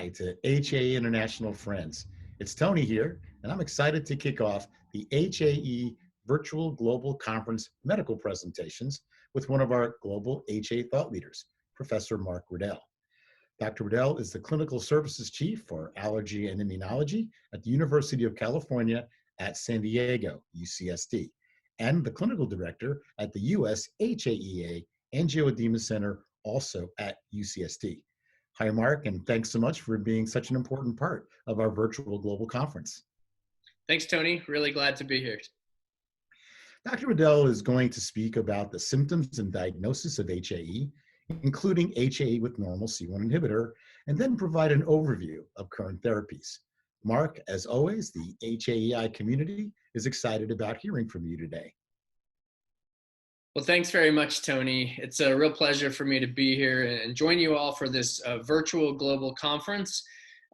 Hi to HAE International friends. It's Tony here, and I'm excited to kick off the HAE Virtual Global Conference medical presentations with one of our global HAE thought leaders, Professor Mark Riddell. Dr. Riddell is the Clinical Services Chief for Allergy and Immunology at the University of California at San Diego, UCSD, and the Clinical Director at the US HAEA Angioedema Center, also at UCSD. Hi, Mark, and thanks so much for being such an important part of our virtual global conference. Thanks, Tony. Really glad to be here. Dr. Riddell is going to speak about the symptoms and diagnosis of HAE, including HAE with normal C1 inhibitor, and then provide an overview of current therapies. Mark, as always, the HAEI community is excited about hearing from you today. Well, thanks very much, Tony. It's a real pleasure for me to be here and join you all for this virtual global conference.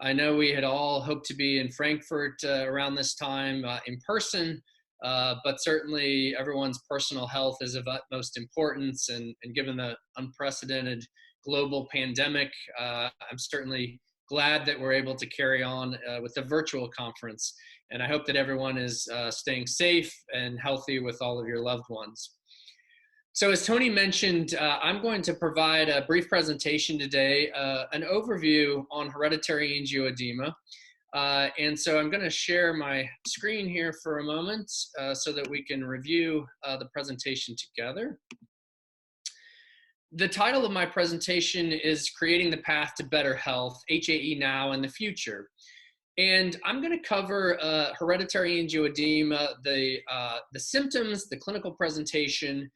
I know we had all hoped to be in Frankfurt around this time in person, but certainly everyone's personal health is of utmost importance. And given the unprecedented global pandemic, I'm certainly glad that we're able to carry on with the virtual conference. And I hope that everyone is staying safe and healthy with all of your loved ones. So as Tony mentioned, I'm going to provide a brief presentation today, an overview on hereditary angioedema. And so I'm going to share my screen here for a moment so that we can review the presentation together. The title of my presentation is Creating the Path to Better Health, HAE Now and the Future. And I'm going to cover hereditary angioedema, the symptoms, the clinical presentation,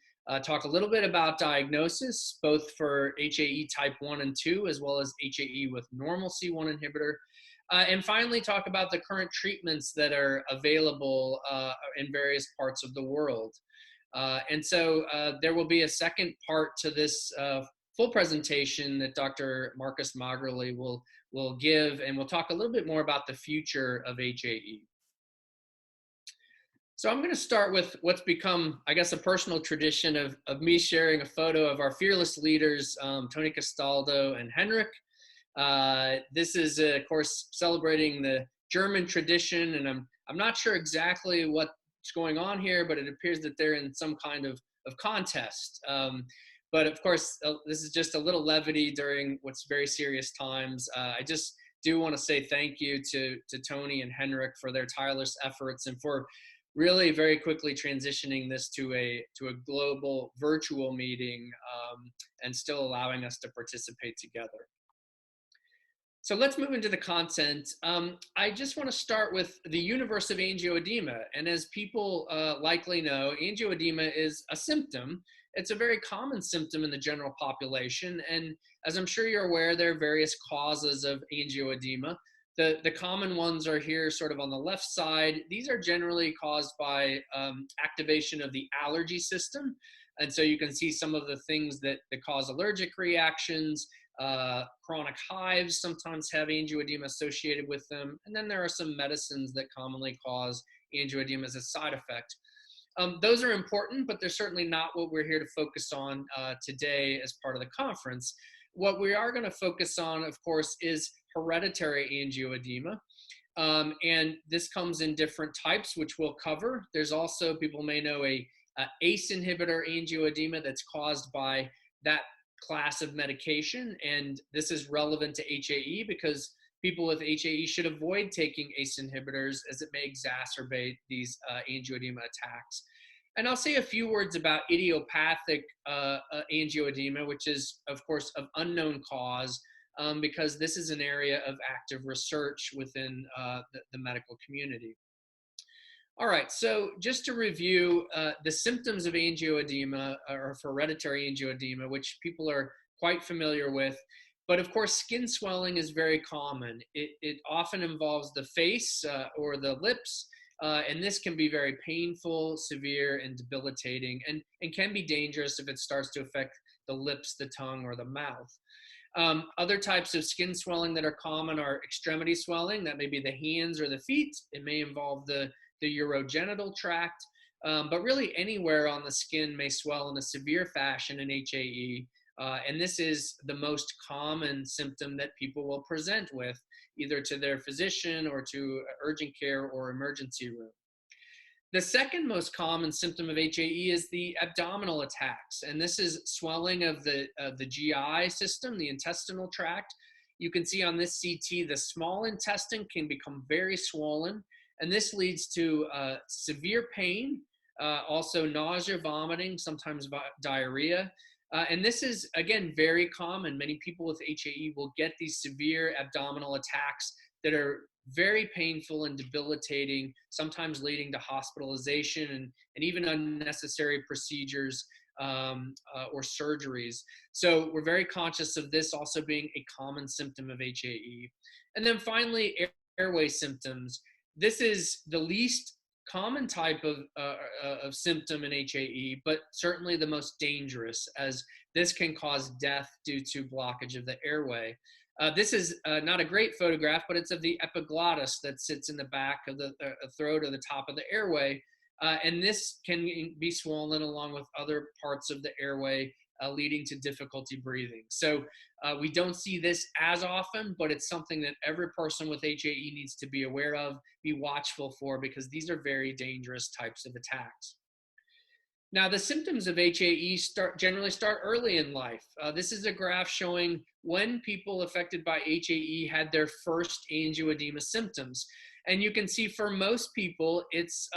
talk a little bit about diagnosis, both for HAE type 1 and 2, as well as HAE with normal C1 inhibitor. And finally, talk about the current treatments that are available in various parts of the world. And so there will be a second part to this full presentation that Dr. Marcus Magerle will give, and we'll talk a little bit more about the future of HAE. So I'm going to start with what's become, I guess, a personal tradition of me sharing a photo of our fearless leaders, Tony Castaldo and Henrik. This is, of course, celebrating the German tradition, and I'm not sure exactly what's going on here, but it appears that they're in some kind of contest. But of course, this is just a little levity during what's very serious times. I just do want to say thank you to Tony and Henrik for their tireless efforts and for really very quickly transitioning this to a global virtual meeting and still allowing us to participate together. So let's move into the content. I just want to start with the universe of angioedema. And as people likely know, angioedema is a symptom. It's a very common symptom in the general population. And as I'm sure you're aware, there are various causes of angioedema. The common ones are here sort of on the left side. These are generally caused by activation of the allergy system. And so you can see some of the things that cause allergic reactions. Chronic hives sometimes have angioedema associated with them. And then there are some medicines that commonly cause angioedema as a side effect. Those are important, but they're certainly not what we're here to focus on today as part of the conference. What we are going to focus on, of course, is hereditary angioedema. And this comes in different types, which we'll cover. There's also, people may know, a ACE inhibitor angioedema that's caused by that class of medication. And this is relevant to HAE because people with HAE should avoid taking ACE inhibitors as it may exacerbate these angioedema attacks. And I'll say a few words about idiopathic angioedema, which is, of course, of unknown cause, because this is an area of active research within the medical community. All right, so just to review the symptoms of angioedema or hereditary angioedema, which people are quite familiar with. But of course, skin swelling is very common. It often involves the face or the lips, and this can be very painful, severe, and debilitating, and can be dangerous if it starts to affect the lips, the tongue, or the mouth. Other types of skin swelling that are common are extremity swelling. That may be the hands or the feet. It may involve the urogenital tract, but really anywhere on the skin may swell in a severe fashion in HAE. And this is the most common symptom that people will present with, either to their physician or to urgent care or emergency room. The second most common symptom of HAE is the abdominal attacks, and this is swelling of the GI system, the intestinal tract. You can see on this CT, the small intestine can become very swollen, and this leads to severe pain, also nausea, vomiting, sometimes diarrhea. And this is, again, very common. Many people with HAE will get these severe abdominal attacks that are very painful and debilitating, sometimes leading to hospitalization and even unnecessary procedures or surgeries. So we're very conscious of this also being a common symptom of HAE. And then finally, airway symptoms. This is the least common type of symptom in HAE, but certainly the most dangerous, as this can cause death due to blockage of the airway. This is not a great photograph, but it's of the epiglottis that sits in the back of the throat or the top of the airway. And this can be swollen along with other parts of the airway, leading to difficulty breathing. So we don't see this as often, but it's something that every person with HAE needs to be aware of, be watchful for, because these are very dangerous types of attacks. Now, the symptoms of HAE generally start early in life. This is a graph showing when people affected by HAE had their first angioedema symptoms. And you can see for most people, it's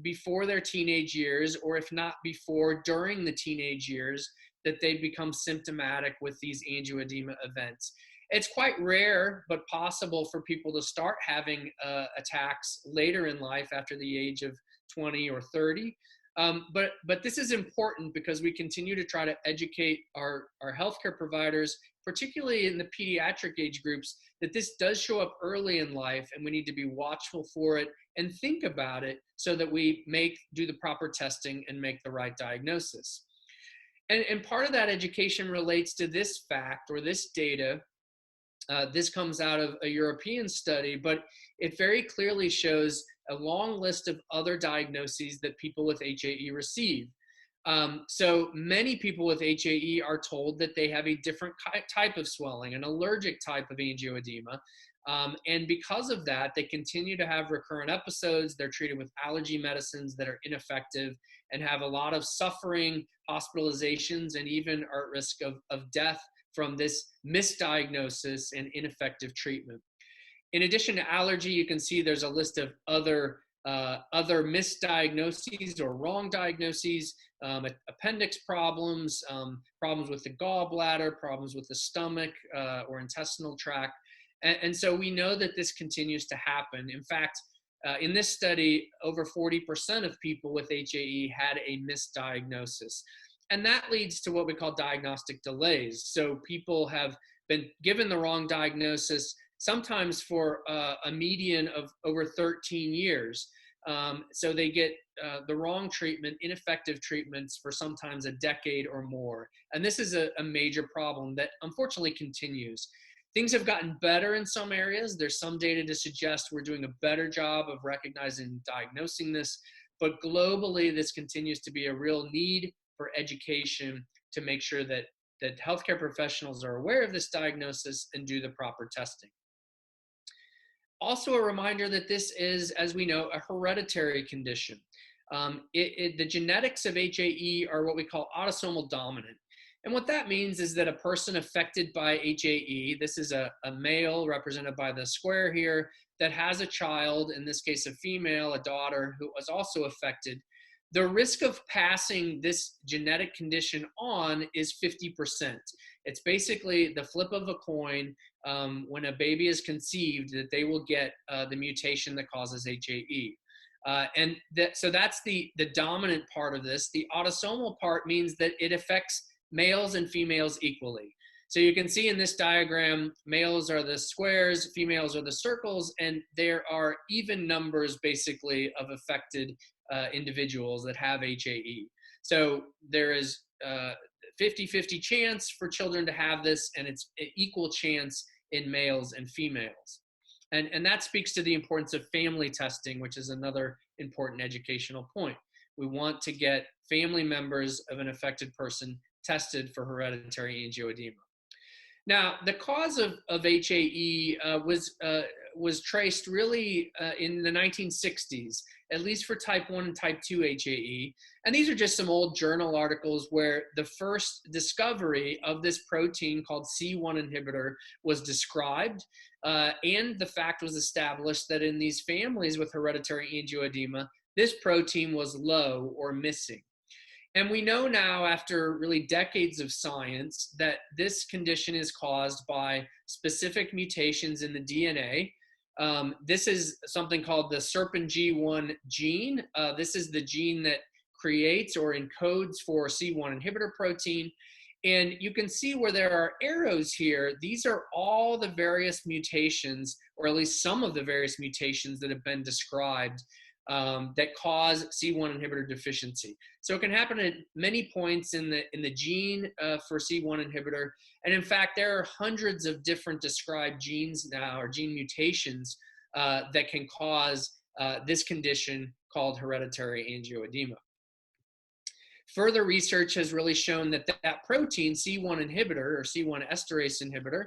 before their teenage years, or if not before, during the teenage years, that they become symptomatic with these angioedema events. It's quite rare, but possible for people to start having attacks later in life after the age of 20 or 30. But this is important because we continue to try to educate our healthcare providers, particularly in the pediatric age groups, that this does show up early in life and we need to be watchful for it and think about it so that we do the proper testing and make the right diagnosis. And part of that education relates to this fact or this data. This comes out of a European study, but it very clearly shows a long list of other diagnoses that people with HAE receive. So many people with HAE are told that they have a different type of swelling, an allergic type of angioedema. And because of that, they continue to have recurrent episodes. They're treated with allergy medicines that are ineffective and have a lot of suffering, hospitalizations, and even are at risk of death from this misdiagnosis and ineffective treatment. In addition to allergy, you can see there's a list of other misdiagnoses or wrong diagnoses, appendix problems, problems with the gallbladder, problems with the stomach or intestinal tract. And so we know that this continues to happen. In fact, in this study, over 40% of people with HAE had a misdiagnosis. And that leads to what we call diagnostic delays. So people have been given the wrong diagnosis, sometimes for a median of over 13 years. So they get the wrong treatment, ineffective treatments for sometimes a decade or more. And this is a major problem that unfortunately continues. Things have gotten better in some areas. There's some data to suggest we're doing a better job of recognizing and diagnosing this. But globally, this continues to be a real need for education to make sure that healthcare professionals are aware of this diagnosis and do the proper testing. Also a reminder that this is, as we know, a hereditary condition. The genetics of HAE are what we call autosomal dominant. And what that means is that a person affected by HAE, this is a male represented by the square here, that has a child, in this case a female, a daughter, who was also affected, the risk of passing this genetic condition on is 50%. It's basically the flip of a coin when a baby is conceived that they will get the mutation that causes HAE. So that's the dominant part of this. The autosomal part means that it affects males and females equally. So you can see in this diagram, males are the squares, females are the circles, and there are even numbers basically of affected individuals that have HAE. So there is 50-50 chance for children to have this, and it's an equal chance in males and females. And that speaks to the importance of family testing, which is another important educational point. We want to get family members of an affected person tested for hereditary angioedema. Now, the cause of HAE was traced really in the 1960s, at least for type 1 and type 2 HAE. And these are just some old journal articles where the first discovery of this protein called C1 inhibitor was described. And the fact was established that in these families with hereditary angioedema, this protein was low or missing. And we know now, after really decades of science, that this condition is caused by specific mutations in the DNA. This is something called the SERPING1 gene. This is the gene that creates or encodes for C1 inhibitor protein. And you can see where there are arrows here. These are all the various mutations, or at least some of the various mutations that have been described that cause C1 inhibitor deficiency. So it can happen at many points in the gene for C1 inhibitor. And in fact, there are hundreds of different described genes now, or gene mutations, that can cause this condition called hereditary angioedema. Further research has really shown that that protein, C1 inhibitor or C1 esterase inhibitor,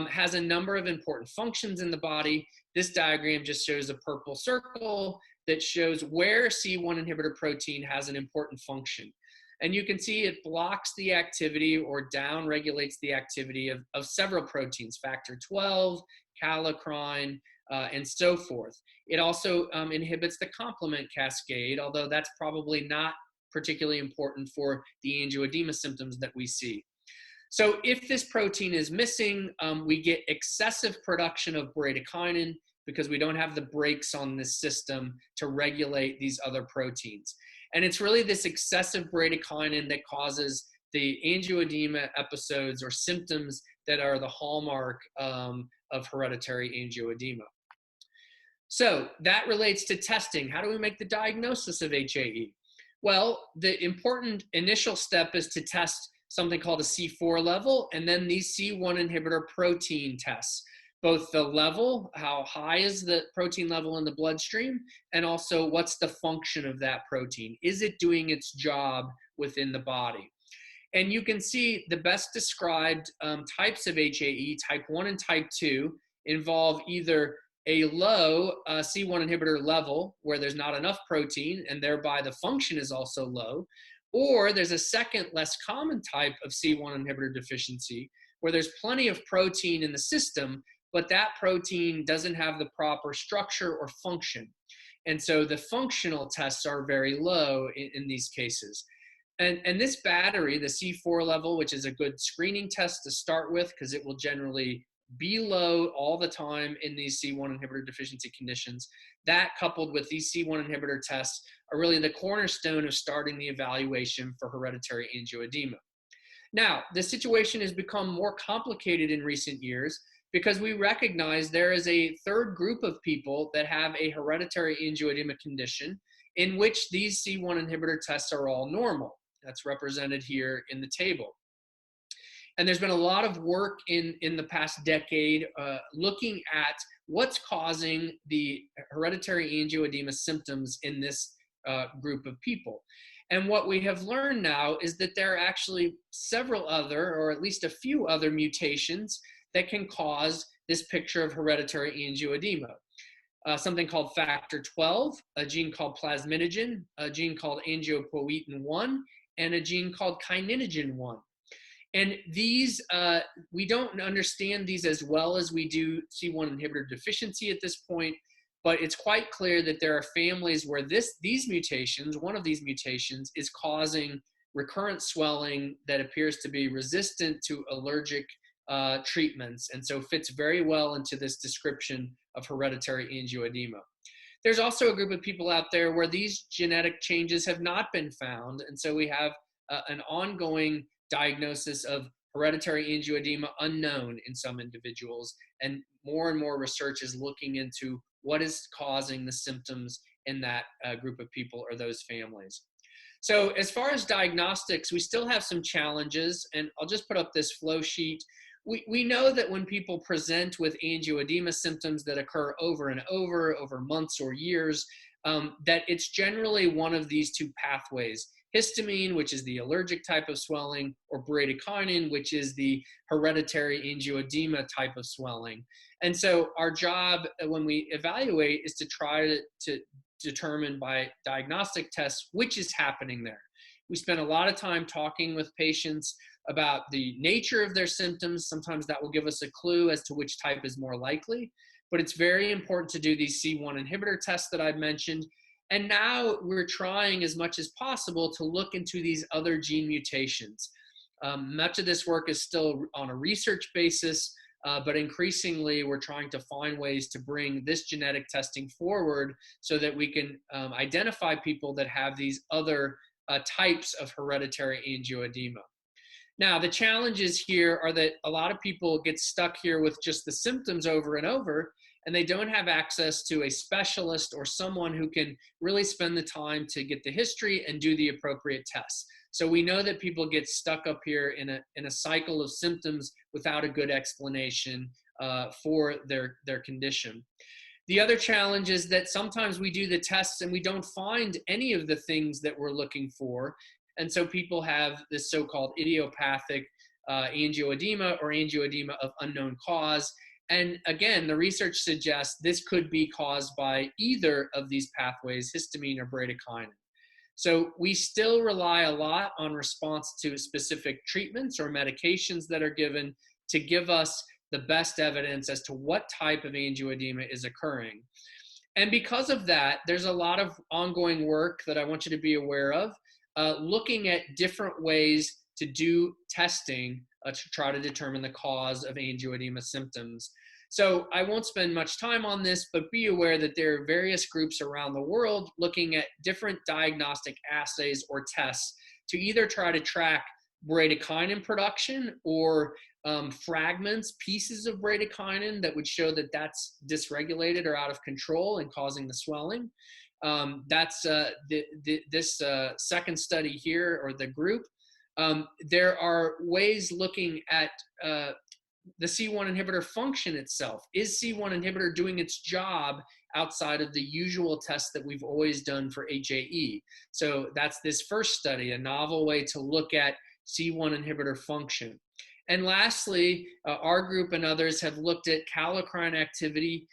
has a number of important functions in the body. This diagram just shows a purple circle that shows where C1 inhibitor protein has an important function. And you can see it blocks the activity or down-regulates the activity of several proteins, factor 12, kallikrein, and so forth. It also inhibits the complement cascade, although that's probably not particularly important for the angioedema symptoms that we see. So if this protein is missing, we get excessive production of bradykinin because we don't have the brakes on this system to regulate these other proteins. And it's really this excessive bradykinin that causes the angioedema episodes or symptoms that are the hallmark of hereditary angioedema. So that relates to testing. How do we make the diagnosis of HAE? Well, the important initial step is to test something called a C4 level, and then these C1 inhibitor protein tests, both the level, how high is the protein level in the bloodstream, and also what's the function of that protein. Is it doing its job within the body? And you can see the best described types of HAE, type 1 and type 2, involve either a low C1 inhibitor level where there's not enough protein and thereby the function is also low, or there's a second less common type of C1 inhibitor deficiency where there's plenty of protein in the system, but that protein doesn't have the proper structure or function. And so the functional tests are very low in these cases. And this battery, the C4 level, which is a good screening test to start with because it will generally be low all the time in these C1 inhibitor deficiency conditions, that coupled with these C1 inhibitor tests are really the cornerstone of starting the evaluation for hereditary angioedema. Now, the situation has become more complicated in recent years because we recognize there is a third group of people that have a hereditary angioedema condition in which these C1 inhibitor tests are all normal. That's represented here in the table. And there's been a lot of work in the past decade looking at what's causing the hereditary angioedema symptoms in this group of people. And what we have learned now is that there are actually several other, or at least a few other mutations that can cause this picture of hereditary angioedema. Something called factor 12, a gene called plasminogen, a gene called angiopoietin-1, and a gene called kininogen-1. And these, we don't understand these as well as we do C1 inhibitor deficiency at this point, but it's quite clear that there are families where these mutations, one of these mutations, is causing recurrent swelling that appears to be resistant to allergic treatments, and so fits very well into this description of hereditary angioedema. There's also a group of people out there where these genetic changes have not been found, and so we have an ongoing diagnosis of hereditary angioedema unknown in some individuals, and more research is looking into what is causing the symptoms in that group of people or those families. So as far as diagnostics, we still have some challenges, and I'll just put up this flow sheet. We know that when people present with angioedema symptoms that occur over and over months or years, that it's generally one of these two pathways. histamine, which is the allergic type of swelling, or bradykinin, which is the hereditary angioedema type of swelling. And so our job when we evaluate is to try to determine by diagnostic tests which is happening there. We spend a lot of time talking with patients about the nature of their symptoms. Sometimes that will give us a clue as to which type is more likely, but it's very important to do these C1 inhibitor tests that I've mentioned. And now we're trying as much as possible to look into these other gene mutations. Much of this work is still on a research basis, but increasingly we're trying to find ways to bring this genetic testing forward so that we can identify people that have these other types of hereditary angioedema. Now, the challenges here are that a lot of people get stuck here with just the symptoms over and over, and they don't have access to a specialist or someone who can really spend the time to get the history and do the appropriate tests. So we know that people get stuck up here in a cycle of symptoms without a good explanation for their condition. The other challenge is that sometimes we do the tests and we don't find any of the things that we're looking for. And so people have this so-called idiopathic angioedema or angioedema of unknown cause. And again, the research suggests this could be caused by either of these pathways, histamine or bradykinin. So we still rely a lot on response to specific treatments or medications that are given to give us the best evidence as to what type of angioedema is occurring. And because of that, there's a lot of ongoing work that I want you to be aware of, looking at different ways to do testing to try to determine the cause of angioedema symptoms. So I won't spend much time on this, but be aware that there are various groups around the world looking at different diagnostic assays or tests to either try to track bradykinin production or fragments, pieces of bradykinin that would show that that's dysregulated or out of control and causing the swelling. That's this second study here, or the group. There are ways looking at the C1 inhibitor function itself. Is C1 inhibitor doing its job outside of the usual tests that we've always done for HAE? So that's this first study, a novel way to look at C1 inhibitor function. And lastly, our group and others have looked at kallikrein activity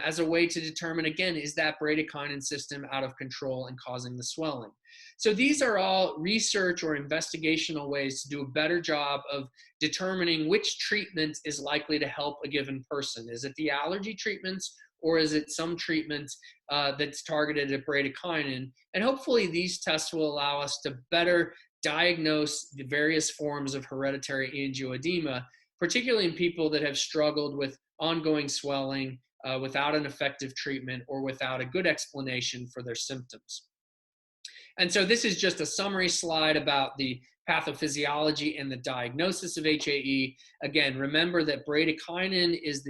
as a way to determine, again, is that bradykinin system out of control and causing the swelling? So these are all research or investigational ways to do a better job of determining which treatment is likely to help a given person. Is it the allergy treatments, or is it some treatment that's targeted at bradykinin? And hopefully these tests will allow us to better diagnose the various forms of hereditary angioedema, particularly in people that have struggled with ongoing swelling without an effective treatment or without a good explanation for their symptoms. And so this is just a summary slide about the pathophysiology and the diagnosis of HAE. Again, remember that bradykinin is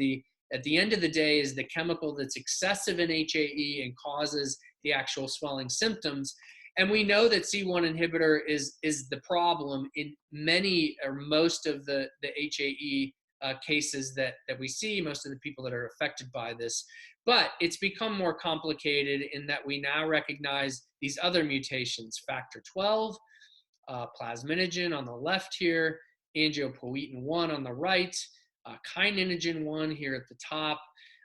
at the end of the day, is the chemical that's excessive in HAE and causes the actual swelling symptoms. And we know that C1 inhibitor is the problem in many or most of the HAE cases that we see, most of the people that are affected by this. But it's become more complicated in that we now recognize these other mutations, factor 12, plasminogen on the left here, angiopoietin 1 on the right, kininogen 1 here at the top.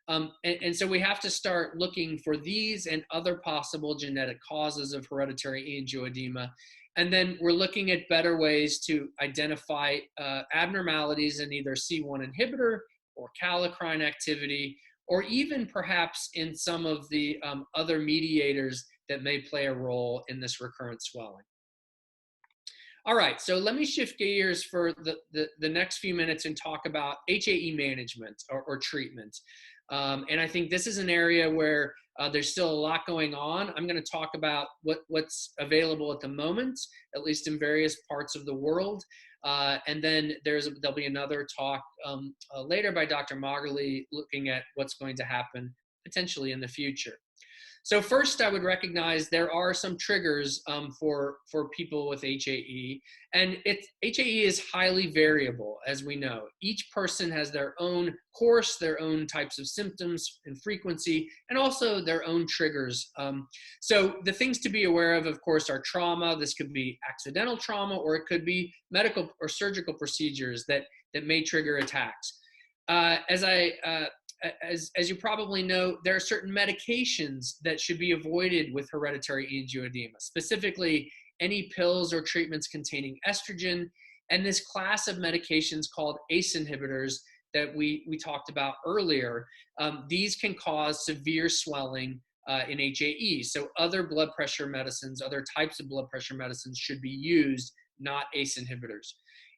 And so we have to start looking for these and other possible genetic causes of hereditary angioedema. And then we're looking at better ways to identify abnormalities in either C1 inhibitor or kallikrein activity, or even perhaps in some of the other mediators that may play a role in this recurrent swelling. All right, so let me shift gears for the next few minutes and talk about HAE management or treatment. And I think this is an area where there's still a lot going on. I'm going to talk about what's available at the moment, at least in various parts of the world. And then there'll be another talk later by Dr. Magali looking at what's going to happen potentially in the future. So first, I would recognize there are some triggers for people with HAE, and HAE is highly variable, as we know. Each person has their own course, their own types of symptoms and frequency, and also their own triggers. So the things to be aware of course, are trauma. This could be accidental trauma, or it could be medical or surgical procedures that may trigger attacks. As you probably know, there are certain medications that should be avoided with hereditary angioedema, specifically any pills or treatments containing estrogen, and this class of medications called ACE inhibitors that we talked about earlier. These can cause severe swelling in HAE. So other blood pressure medicines, other types of blood pressure medicines should be used, not ACE inhibitors.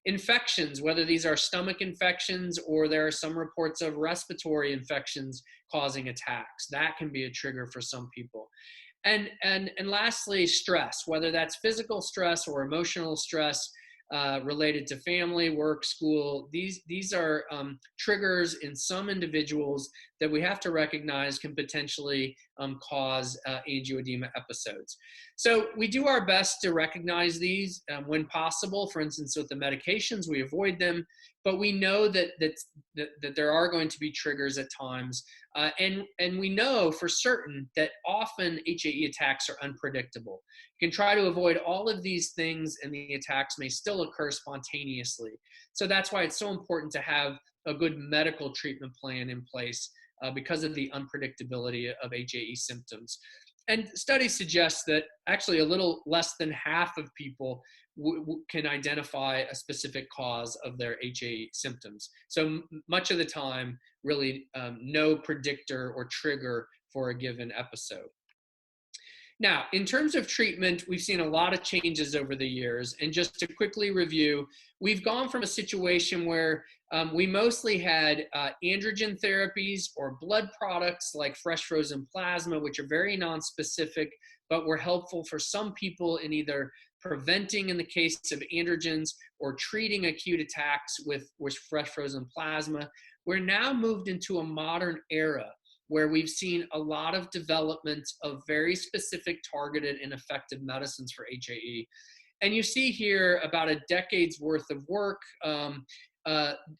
Infections, whether these are stomach infections or there are some reports of respiratory infections causing attacks, that can be a trigger for some people. And lastly, stress, whether that's physical stress or emotional stress related to family, work, school. These are triggers in some individuals that we have to recognize can potentially cause angioedema episodes. So we do our best to recognize these when possible. For instance, with the medications, we avoid them, but we know that there are going to be triggers at times. And we know for certain that often HAE attacks are unpredictable. You can try to avoid all of these things and the attacks may still occur spontaneously. So that's why it's so important to have a good medical treatment plan in place because of the unpredictability of HAE symptoms. And studies suggest that actually a little less than half of people can identify a specific cause of their HAE symptoms. So much of the time, really no predictor or trigger for a given episode. Now, in terms of treatment, we've seen a lot of changes over the years. And just to quickly review, we've gone from a situation where we mostly had androgen therapies or blood products like fresh frozen plasma, which are very nonspecific, but were helpful for some people in either preventing, in the case of androgens, or treating acute attacks with fresh frozen plasma. We're now moved into a modern era where we've seen a lot of development of very specific, targeted, and effective medicines for HAE. And you see here about a decade's worth of work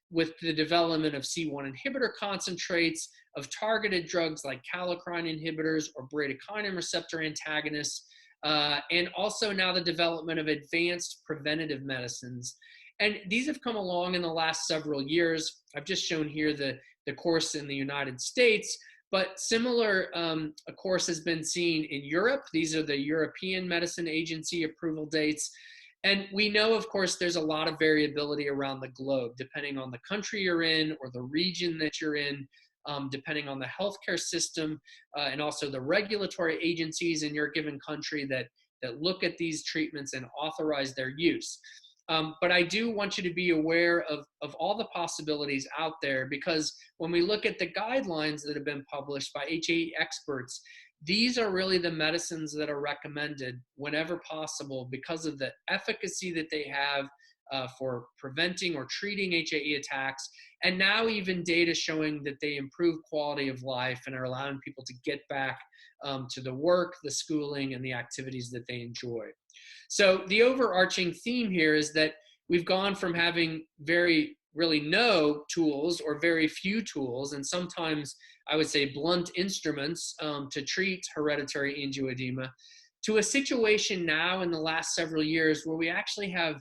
with the development of C1 inhibitor concentrates, of targeted drugs like kallikrein inhibitors or bradykinin receptor antagonists, and also now the development of advanced preventative medicines. And these have come along in the last several years. I've just shown here the course in the United States, but similar a course has been seen in Europe. These are the European Medicine Agency approval dates. And we know, of course, there's a lot of variability around the globe, depending on the country you're in or the region that you're in, depending on the healthcare system, and also the regulatory agencies in your given country that look at these treatments and authorize their use. But I do want you to be aware of all the possibilities out there, because when we look at the guidelines that have been published by HAE experts, these are really the medicines that are recommended whenever possible because of the efficacy that they have for preventing or treating HAE attacks, and now even data showing that they improve quality of life and are allowing people to get back to the work, the schooling, and the activities that they enjoy. So the overarching theme here is that we've gone from having really no tools or very few tools, and sometimes I would say blunt instruments to treat hereditary angioedema, to a situation now in the last several years where we actually have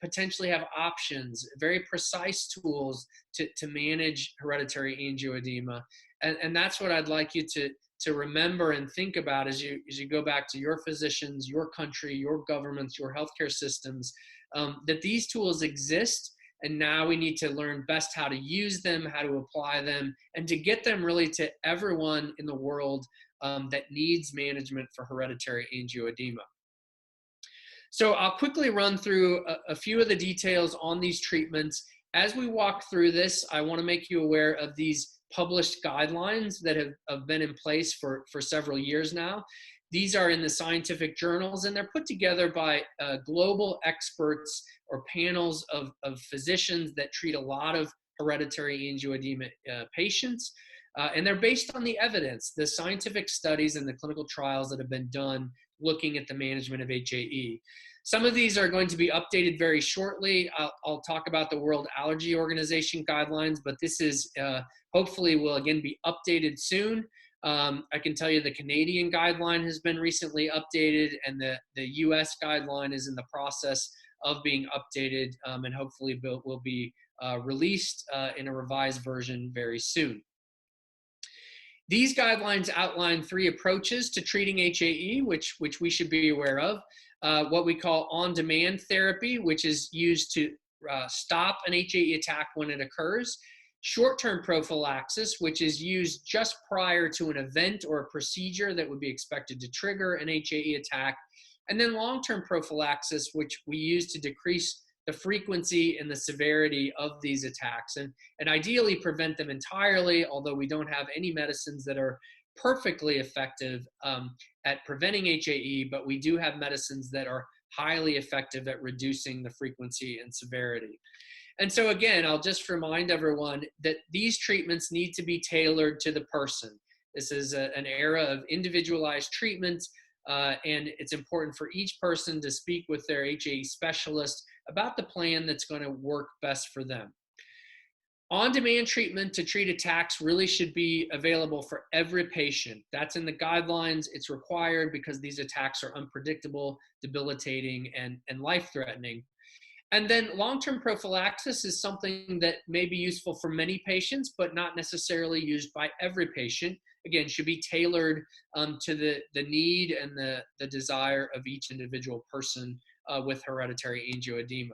potentially have options, very precise tools to manage hereditary angioedema. And that's what I'd like you to remember and think about as you go back to your physicians, your country, your governments, your healthcare systems, that these tools exist. And now we need to learn best how to use them, how to apply them, and to get them really to everyone in the world that needs management for hereditary angioedema. So I'll quickly run through a few of the details on these treatments. As we walk through this, I want to make you aware of these published guidelines that have been in place for several years now. These are in the scientific journals, and they're put together by global experts or panels of physicians that treat a lot of hereditary angioedema patients. And they're based on the evidence, the scientific studies and the clinical trials that have been done looking at the management of HAE. Some of these are going to be updated very shortly. I'll talk about the World Allergy Organization guidelines, but this is hopefully will again be updated soon. I can tell you the Canadian guideline has been recently updated, and the US guideline is in the process of being updated, and hopefully will be released in a revised version very soon. These guidelines outline 3 approaches to treating HAE, which we should be aware of. What we call on-demand therapy, which is used to stop an HAE attack when it occurs. Short-term prophylaxis, which is used just prior to an event or a procedure that would be expected to trigger an HAE attack. And then long-term prophylaxis, which we use to decrease the frequency and the severity of these attacks, and ideally prevent them entirely, although we don't have any medicines that are perfectly effective at preventing HAE, but we do have medicines that are highly effective at reducing the frequency and severity. And so again, I'll just remind everyone that these treatments need to be tailored to the person. This is an era of individualized treatment, and it's important for each person to speak with their HAE specialist about the plan that's going to work best for them. On-demand treatment to treat attacks really should be available for every patient. That's in the guidelines. It's required because these attacks are unpredictable, debilitating, and life-threatening. And then long-term prophylaxis is something that may be useful for many patients, but not necessarily used by every patient. Again, should be tailored to the need and the desire of each individual person with hereditary angioedema.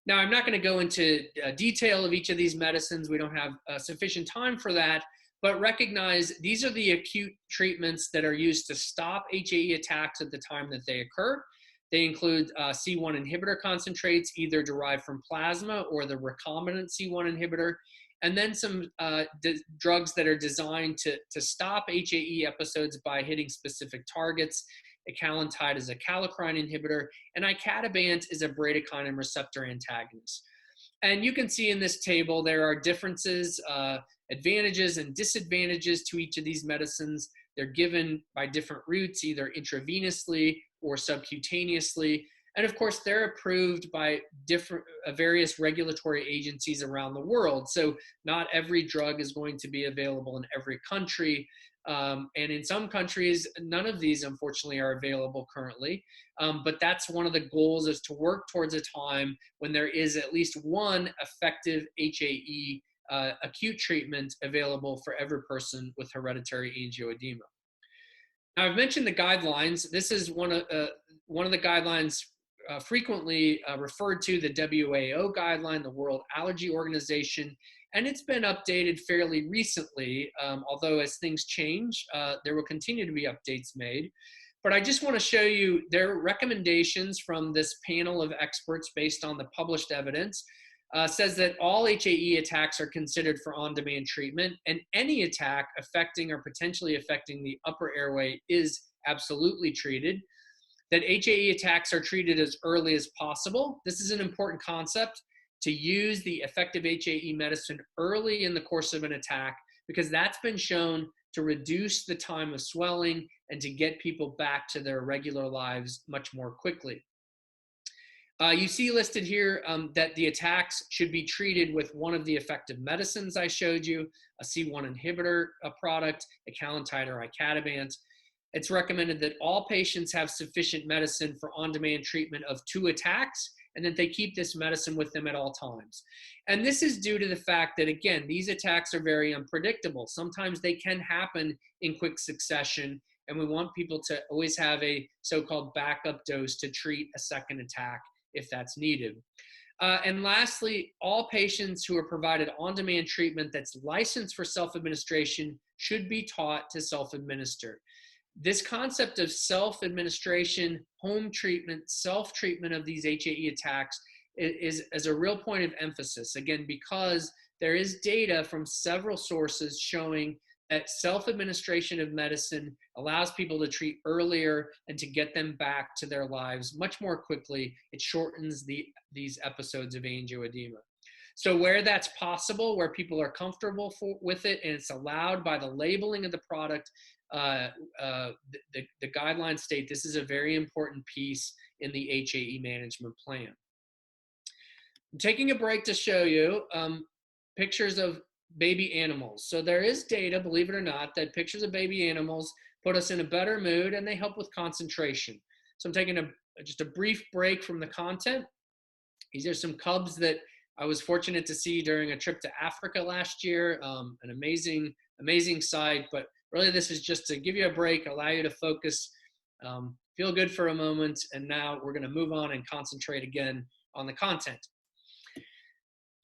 Now, I'm not going to go into detail of each of these medicines. We don't have sufficient time for that, but recognize these are the acute treatments that are used to stop HAE attacks at the time that they occur. They include C1 inhibitor concentrates, either derived from plasma or the recombinant C1 inhibitor, and then some drugs that are designed to stop HAE episodes by hitting specific targets. Ecallantide is a kallikrein inhibitor, and icatibant is a bradykinin receptor antagonist. And you can see in this table there are differences, advantages and disadvantages to each of these medicines. They're given by different routes, either intravenously or subcutaneously. And of course, they're approved by various regulatory agencies around the world. So not every drug is going to be available in every country. And in some countries, none of these, unfortunately, are available currently. But that's one of the goals, is to work towards a time when there is at least one effective HAE acute treatment available for every person with hereditary angioedema. Now, I've mentioned the guidelines. This is one of the guidelines frequently referred to, the WAO guideline, the World Allergy Organization, and it's been updated fairly recently, although as things change, there will continue to be updates made. But I just want to show you their recommendations from this panel of experts based on the published evidence. Says that all HAE attacks are considered for on-demand treatment, and any attack affecting or potentially affecting the upper airway is absolutely treated. That HAE attacks are treated as early as possible. This is an important concept, to use the effective HAE medicine early in the course of an attack, because that's been shown to reduce the time of swelling and to get people back to their regular lives much more quickly. You see listed here that the attacks should be treated with one of the effective medicines I showed you, a C1 inhibitor product, ecallantide or icatibant. It's recommended that all patients have sufficient medicine for on-demand treatment of 2 attacks, and that they keep this medicine with them at all times. And this is due to the fact that, again, these attacks are very unpredictable. Sometimes they can happen in quick succession, and we want people to always have a so-called backup dose to treat a second attack if that's needed. And lastly, all patients who are provided on-demand treatment that's licensed for self-administration should be taught to self-administer. This concept of self-administration, home treatment, self-treatment of these HAE attacks is a real point of emphasis. Again, because there is data from several sources showing that self-administration of medicine allows people to treat earlier and to get them back to their lives much more quickly. It shortens these episodes of angioedema. So where that's possible, where people are comfortable with it, and it's allowed by the labeling of the product, the guidelines state this is a very important piece in the HAE management plan. I'm taking a break to show you pictures of baby animals. So there is data, believe it or not, that pictures of baby animals put us in a better mood and they help with concentration. So I'm taking just a brief break from the content. These are some cubs that I was fortunate to see during a trip to Africa last year. An amazing, amazing sight, but really this is just to give you a break, allow you to focus, feel good for a moment, and now we're gonna move on and concentrate again on the content.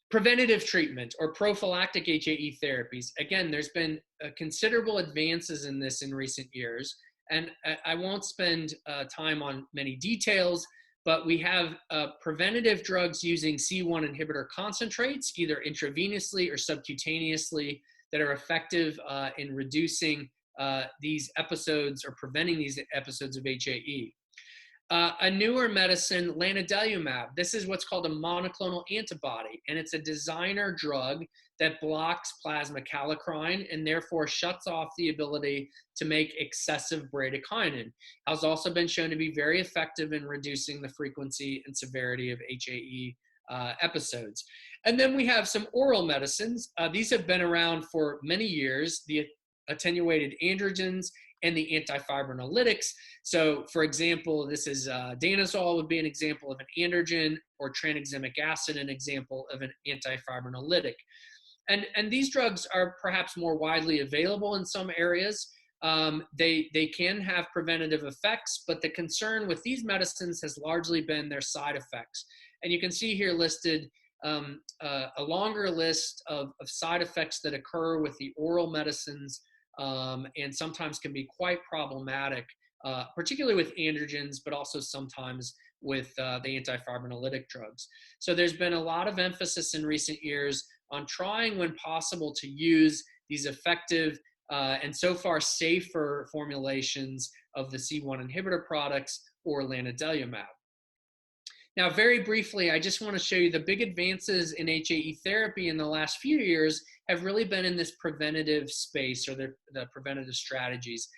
Preventative treatment or prophylactic HAE therapies. Again, there's been considerable advances in this in recent years, and I won't spend time on many details, but we have preventative drugs using C1 inhibitor concentrates, either intravenously or subcutaneously, that are effective in reducing these episodes or preventing these episodes of HAE. A newer medicine, lanadelumab. This is what's called a monoclonal antibody, and it's a designer drug that blocks plasma kallikrein and therefore shuts off the ability to make excessive bradykinin. It has also been shown to be very effective in reducing the frequency and severity of HAE episodes. And then we have some oral medicines. These have been around for many years, the attenuated androgens and the antifibrinolytics. So for example, this is danazol would be an example of an androgen, or tranexamic acid an example of an antifibrinolytic. And these drugs are perhaps more widely available in some areas. They can have preventative effects, but the concern with these medicines has largely been their side effects. And you can see here listed a longer list of side effects that occur with the oral medicines, and sometimes can be quite problematic, particularly with androgens, but also sometimes with the antifibrinolytic drugs. So there's been a lot of emphasis in recent years on trying, when possible, to use these effective and so far safer formulations of the C1 inhibitor products or lanadelumab. Now, very briefly, I just want to show you the big advances in HAE therapy in the last few years have really been in this preventative space, or the preventative strategies.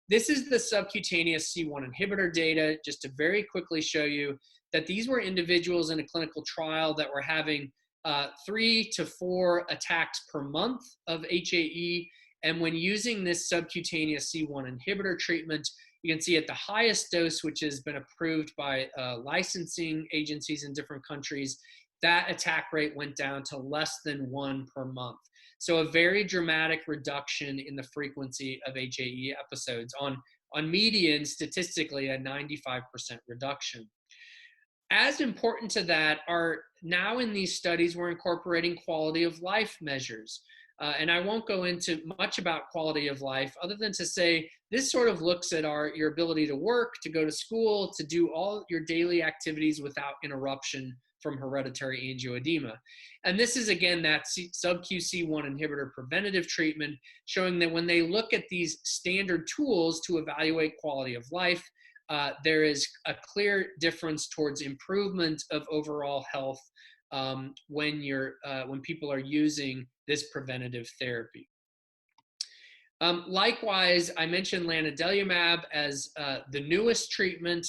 This is the subcutaneous C1 inhibitor data, just to very quickly show you that these were individuals in a clinical trial that were having 3 to 4 attacks per month of HAE. And when using this subcutaneous C1 inhibitor treatment, you can see at the highest dose, which has been approved by licensing agencies in different countries, that attack rate went down to less than 1 per month. So a very dramatic reduction in the frequency of HAE episodes, on median, statistically, a 95% reduction. As important to that are now in these studies, we're incorporating quality of life measures. And I won't go into much about quality of life other than to say this sort of looks at your ability to work, to go to school, to do all your daily activities without interruption from hereditary angioedema. And this is, again, that sub-Q C1 inhibitor preventative treatment, showing that when they look at these standard tools to evaluate quality of life, there is a clear difference towards improvement of overall health when people are using this preventative therapy. Likewise, I mentioned lanadelumab as the newest treatment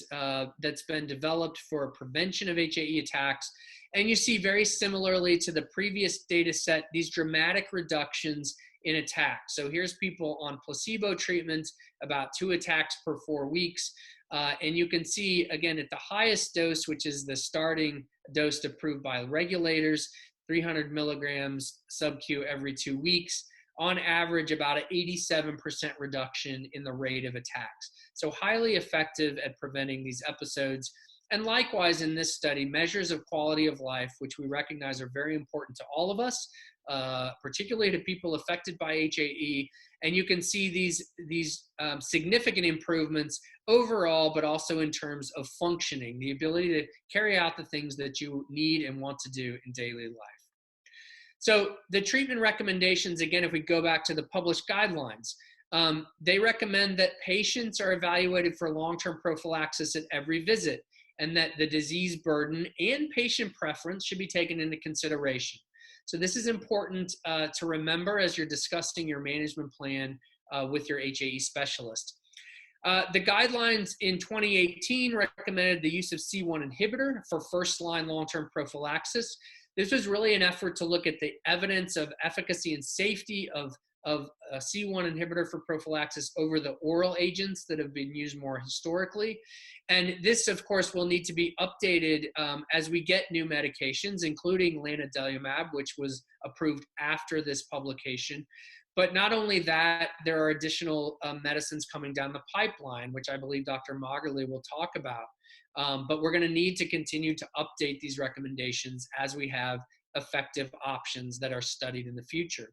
that's been developed for prevention of HAE attacks. And you see, very similarly to the previous data set, these dramatic reductions in attacks. So here's people on placebo treatment, about 2 attacks per 4 weeks. And you can see, again, at the highest dose, which is the starting dose approved by regulators, 300 milligrams sub-Q every 2 weeks, on average about an 87% reduction in the rate of attacks. So highly effective at preventing these episodes. And likewise, in this study, measures of quality of life, which we recognize are very important to all of us, particularly to people affected by HAE. And you can see these significant improvements overall, but also in terms of functioning, the ability to carry out the things that you need and want to do in daily life. So the treatment recommendations, again, if we go back to the published guidelines, they recommend that patients are evaluated for long-term prophylaxis at every visit, and that the disease burden and patient preference should be taken into consideration. So this is important to remember as you're discussing your management plan with your HAE specialist. The guidelines in 2018 recommended the use of C1 inhibitor for first-line long-term prophylaxis. This was really an effort to look at the evidence of efficacy and safety of a C1 inhibitor for prophylaxis over the oral agents that have been used more historically. And this, of course, will need to be updated as we get new medications, including lanadelumab, which was approved after this publication. But not only that, there are additional medicines coming down the pipeline, which I believe Dr. Magerle will talk about. But we're going to need to continue to update these recommendations as we have effective options that are studied in the future.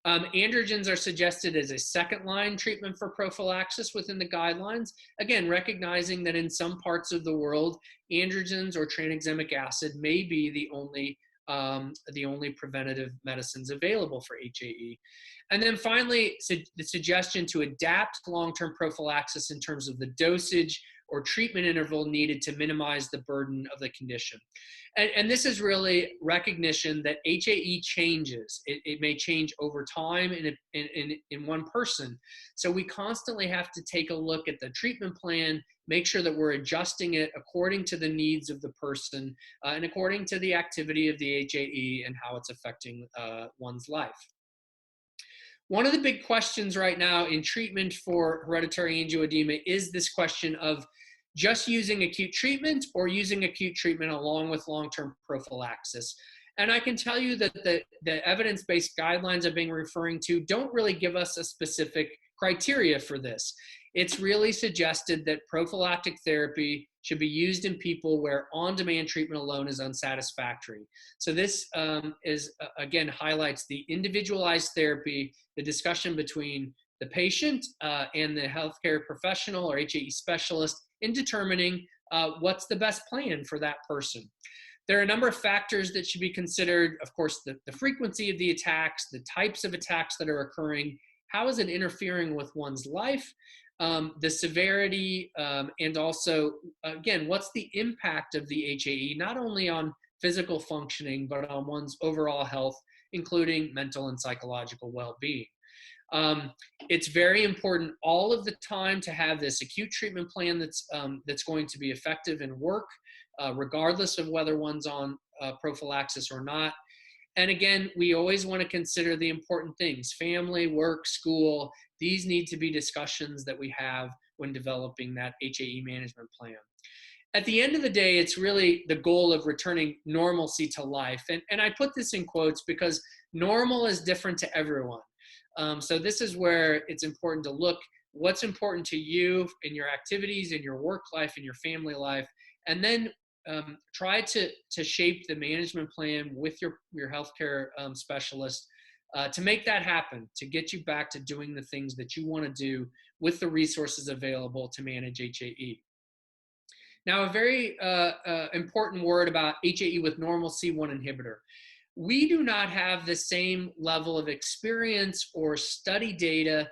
Androgens are suggested as a second-line treatment for prophylaxis within the guidelines. Again, recognizing that in some parts of the world, androgens or tranexamic acid may be the only preventative medicines available for HAE. And then finally, the suggestion to adapt long-term prophylaxis in terms of the dosage or treatment interval needed to minimize the burden of the condition. And this is really recognition that HAE changes. It may change over time in one person. So we constantly have to take a look at the treatment plan, make sure that we're adjusting it according to the needs of the person and according to the activity of the HAE and how it's affecting one's life. One of the big questions right now in treatment for hereditary angioedema is this question of just using acute treatment or using acute treatment along with long-term prophylaxis. And I can tell you that the evidence-based guidelines I've been referring to don't really give us a specific criteria for this. It's really suggested that prophylactic therapy should be used in people where on-demand treatment alone is unsatisfactory. So this again, highlights the individualized therapy, the discussion between the patient and the healthcare professional or HAE specialist in determining what's the best plan for that person. There are a number of factors that should be considered. Of course, the frequency of the attacks, the types of attacks that are occurring, how is it interfering with one's life, the severity, and also, again, what's the impact of the HAE, not only on physical functioning, but on one's overall health, including mental and psychological well-being. It's very important all of the time to have this acute treatment plan that's going to be effective and work, regardless of whether one's on prophylaxis or not. And again, we always want to consider the important things: family, work, school. These need to be discussions that we have when developing that HAE management plan. At the end of the day, it's really the goal of returning normalcy to life. And I put this in quotes because normal is different to everyone. So this is where it's important to look what's important to you in your activities, in your work life, in your family life, and then try to shape the management plan with your healthcare specialist to make that happen, to get you back to doing the things that you want to do with the resources available to manage HAE. Now, a very important word about HAE with normal C1 inhibitor. We do not have the same level of experience or study data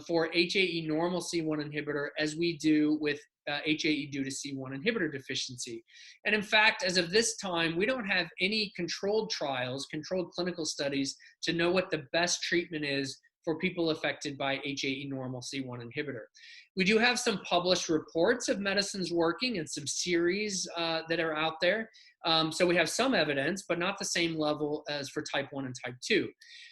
for HAE normal C1 inhibitor as we do with HAE due to C1 inhibitor deficiency. And in fact, as of this time, we don't have any controlled trials, controlled clinical studies to know what the best treatment is for people affected by HAE normal C1 inhibitor. We do have some published reports of medicines working and some series that are out there. So we have some evidence, but not the same level as for type 1 and type 2.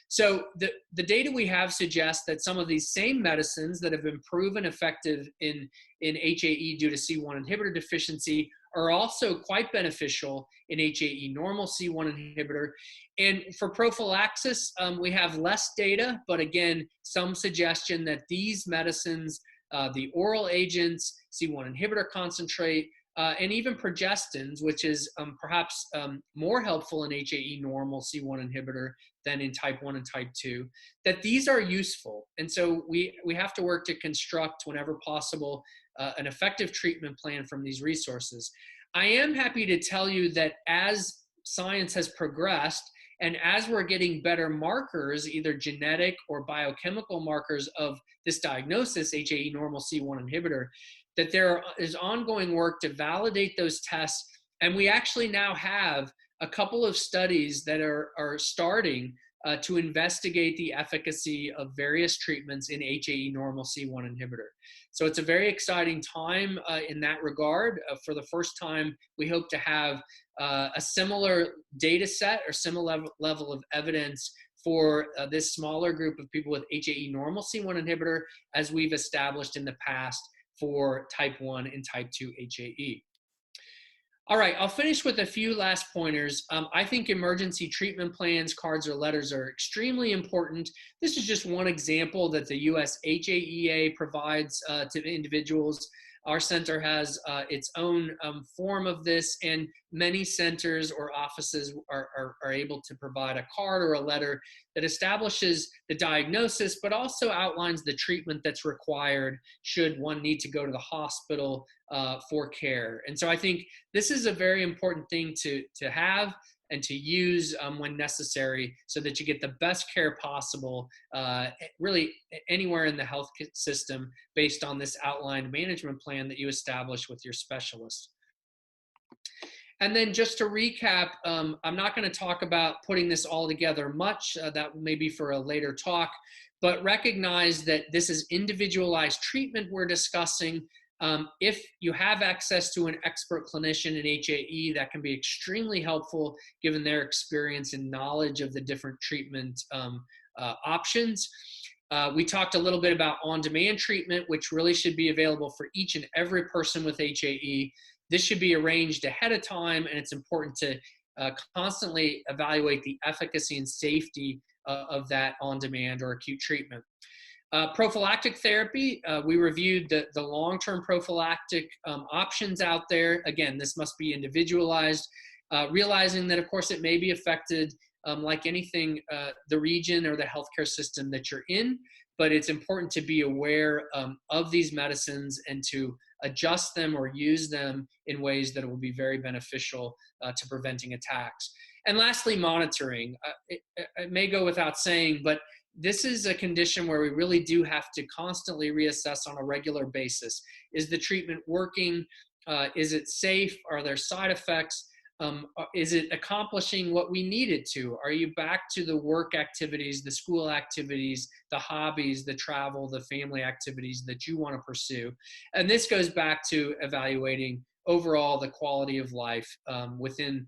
So the data we have suggests that some of these same medicines that have been proven effective in HAE due to C1 inhibitor deficiency are also quite beneficial in HAE normal C1 inhibitor. And for prophylaxis, we have less data, but again, some suggestion that these medicines, the oral agents, C1 inhibitor concentrate, and even progestins, which is perhaps more helpful in HAE normal C1 inhibitor than in type 1 and type 2, that these are useful. And so we have to work to construct, whenever possible, an effective treatment plan from these resources. I am happy to tell you that as science has progressed, and as we're getting better markers, either genetic or biochemical markers of this diagnosis, HAE normal C1 inhibitor, that there is ongoing work to validate those tests. And we actually now have a couple of studies that are starting to investigate the efficacy of various treatments in HAE normal C1 inhibitor. So it's a very exciting time in that regard. For the first time, we hope to have a similar data set or similar level of evidence for this smaller group of people with HAE normal C1 inhibitor as we've established in the past for type 1 and type 2 HAE. All right, I'll finish with a few last pointers. I think emergency treatment plans, cards, or letters are extremely important. This is just one example that the US HAEA provides to individuals. Our center has its own form of this, and many centers or offices are able to provide a card or a letter that establishes the diagnosis, but also outlines the treatment that's required should one need to go to the hospital for care. And so I think this is a very important thing to have and to use when necessary so that you get the best care possible really anywhere in the health system based on this outlined management plan that you establish with your specialist. And then just to recap, I'm not going to talk about putting this all together much. That may be for a later talk, but recognize that this is individualized treatment we're discussing. If you have access to an expert clinician in HAE, that can be extremely helpful given their experience and knowledge of the different treatment options. We talked a little bit about on-demand treatment, which really should be available for each and every person with HAE. This should be arranged ahead of time, and it's important to constantly evaluate the efficacy and safety of that on-demand or acute treatment. Prophylactic therapy, we reviewed the long-term prophylactic options out there. Again, this must be individualized, realizing that, of course, it may be affected like anything, the region or the healthcare system that you're in, but it's important to be aware of these medicines and to adjust them or use them in ways that will be very beneficial to preventing attacks. And lastly, monitoring. It may go without saying, but this is a condition where we really do have to constantly reassess on a regular basis. Is the treatment working? Is it safe? Are there side effects? Is it accomplishing what we need it to? Are you back to the work activities, the school activities, the hobbies, the travel, the family activities that you want to pursue? And this goes back to evaluating overall the quality of life within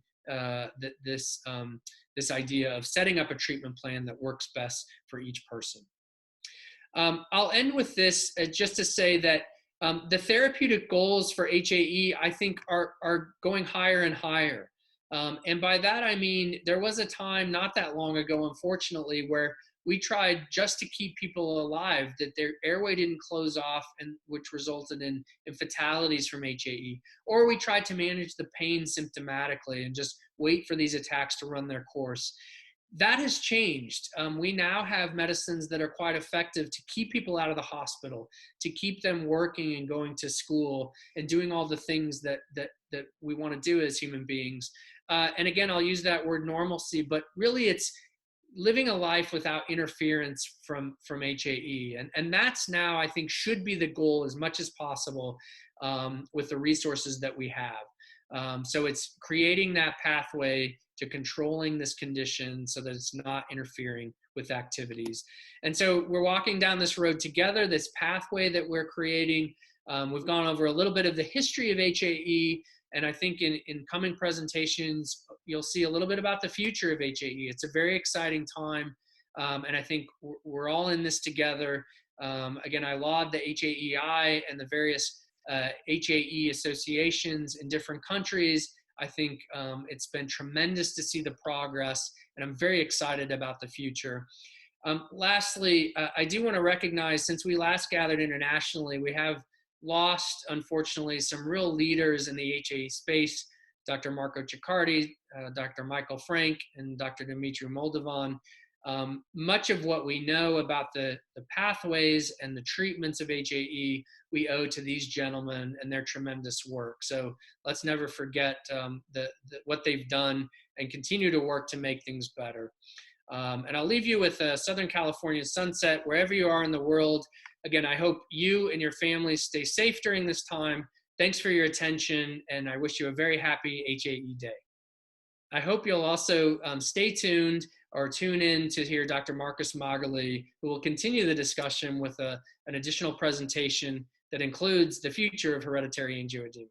this idea of setting up a treatment plan that works best for each person. I'll end with this just to say that the therapeutic goals for HAE, I think, are going higher and higher. And by that, I mean, there was a time not that long ago, unfortunately, where we tried just to keep people alive, that their airway didn't close off, and which resulted in fatalities from HAE. Or we tried to manage the pain symptomatically and just wait for these attacks to run their course. That has changed. We now have medicines that are quite effective to keep people out of the hospital, to keep them working and going to school and doing all the things that we want to do as human beings. And again, I'll use that word normalcy, but really it's living a life without interference from HAE. And that's now, I think, should be the goal as much as possible with the resources that we have. So it's creating that pathway to controlling this condition so that it's not interfering with activities. And so we're walking down this road together, this pathway that we're creating. We've gone over a little bit of the history of HAE, and I think in coming presentations, you'll see a little bit about the future of HAE. It's a very exciting time, and I think we're all in this together. Again, I laud the HAEI and the various HAE associations in different countries. I think it's been tremendous to see the progress, and I'm very excited about the future. Lastly, I do want to recognize, since we last gathered internationally, we have lost, unfortunately, some real leaders in the HAE space, Dr. Marco Ciccardi, Dr. Michael Frank, and Dr. Dimitri Moldovan. Much of what we know about the pathways and the treatments of HAE, we owe to these gentlemen and their tremendous work. So let's never forget what they've done and continue to work to make things better. And I'll leave you with Southern California sunset, wherever you are in the world. Again, I hope you and your families stay safe during this time. Thanks for your attention, and I wish you a very happy HAE Day. I hope you'll also stay tuned or tune in to hear Dr. Marcus Magali, who will continue the discussion with an additional presentation that includes the future of hereditary angioedema.